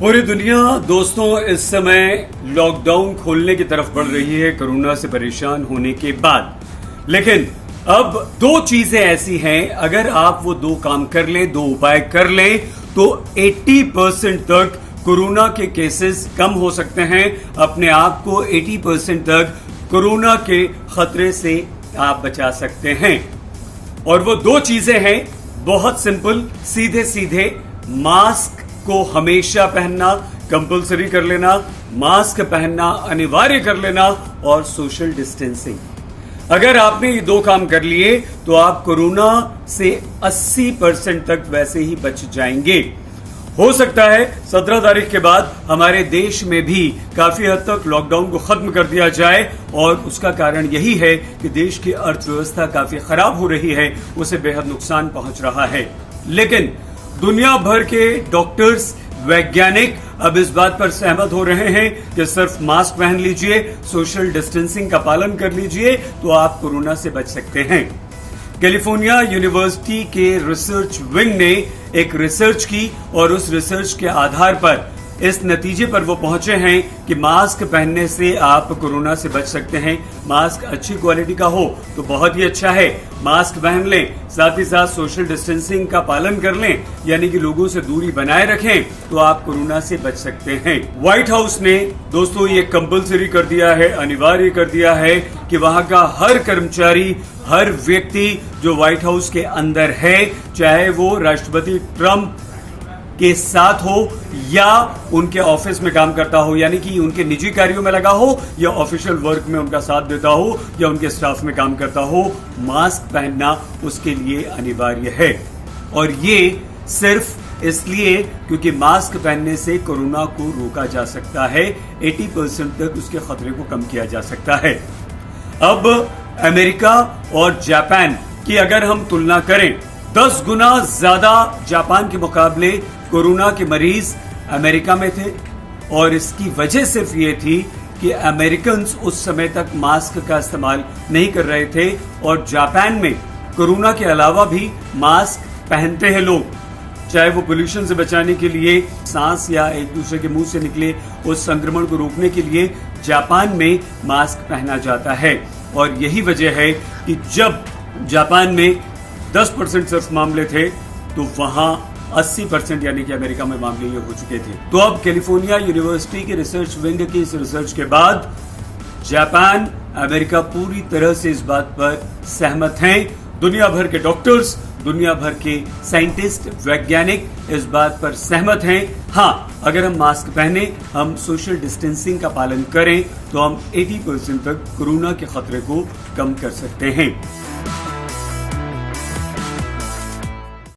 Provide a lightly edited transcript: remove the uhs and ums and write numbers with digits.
पूरी दुनिया दोस्तों इस समय लॉकडाउन खोलने की तरफ बढ़ रही है कोरोना से परेशान होने के बाद। लेकिन अब दो चीजें ऐसी हैं, अगर आप वो दो काम कर लें, दो उपाय कर लें, तो 80% तक कोरोना के केसेस कम हो सकते हैं। अपने आप को 80% तक कोरोना के खतरे से आप बचा सकते हैं। और वो दो चीजें हैं, बहुत सिंपल, सीधे सीधे। मास्क को हमेशा पहनना कंपलसरी कर लेना, मास्क पहनना अनिवार्य कर लेना, और सोशल डिस्टेंसिंग। अगर आपने ये दो काम कर लिए तो आप कोरोना से 80% तक वैसे ही बच जाएंगे। हो सकता है 17 तारीख के बाद हमारे देश में भी काफी हद तक लॉकडाउन को खत्म कर दिया जाए, और उसका कारण यही है कि देश की अर्थव्यवस्था काफी खराब हो रही है, उसे बेहद नुकसान पहुंच रहा है। लेकिन दुनिया भर के डॉक्टर्स, वैज्ञानिक अब इस बात पर सहमत हो रहे हैं कि सिर्फ मास्क पहन लीजिए, सोशल डिस्टेंसिंग का पालन कर लीजिए, तो आप कोरोना से बच सकते हैं। कैलिफोर्निया यूनिवर्सिटी के रिसर्च विंग ने एक रिसर्च की, और उस रिसर्च के आधार पर इस नतीजे पर वो पहुंचे हैं कि मास्क पहनने से आप कोरोना से बच सकते हैं। मास्क अच्छी क्वालिटी का हो तो बहुत ही अच्छा है, मास्क पहन लें, साथ ही साथ सोशल डिस्टेंसिंग का पालन कर लें, यानी कि लोगों से दूरी बनाए रखें, तो आप कोरोना से बच सकते हैं। व्हाइट हाउस ने दोस्तों ये कंपलसरी कर दिया है, अनिवार्य कर दिया है कि वहां का हर कर्मचारी, हर व्यक्ति जो व्हाइट हाउस के अंदर है, चाहे वो राष्ट्रपति ट्रंप के साथ हो या उनके ऑफिस में काम करता हो, यानी कि उनके निजी कार्यों में लगा हो या ऑफिशियल वर्क में उनका साथ देता हो या उनके स्टाफ में काम करता हो, मास्क पहनना उसके लिए अनिवार्य है। और ये सिर्फ इसलिए क्योंकि मास्क पहनने से कोरोना को रोका जा सकता है, 80% तक उसके खतरे को कम किया जा सकता है। अब अमेरिका और जापान की अगर हम तुलना करें, 10 गुना ज्यादा जापान के मुकाबले कोरोना के मरीज अमेरिका में थे, और इसकी वजह सिर्फ ये थी कि अमेरिकन उस समय तक मास्क का इस्तेमाल नहीं कर रहे थे, और जापान में कोरोना के अलावा भी मास्क पहनते हैं लोग, चाहे वो पोल्यूशन से बचाने के लिए, सांस या एक दूसरे के मुंह से निकले उस संक्रमण को रोकने के लिए जापान में मास्क पहना जाता है। और यही वजह है कि जब जापान में 10% सिर्फ मामले थे, तो वहां 80% यानी कि अमेरिका में मामले ये हो चुके थे। तो अब कैलिफोर्निया यूनिवर्सिटी के रिसर्च विंग की इस रिसर्च के बाद जापान, अमेरिका पूरी तरह से इस बात पर सहमत हैं। दुनिया भर के डॉक्टर्स, दुनिया भर के साइंटिस्ट, वैज्ञानिक इस बात पर सहमत हैं। हाँ, अगर हम मास्क पहने, हम सोशल डिस्टेंसिंग का पालन करें, तो हम 80% तक कोरोना के खतरे को कम कर सकते हैं।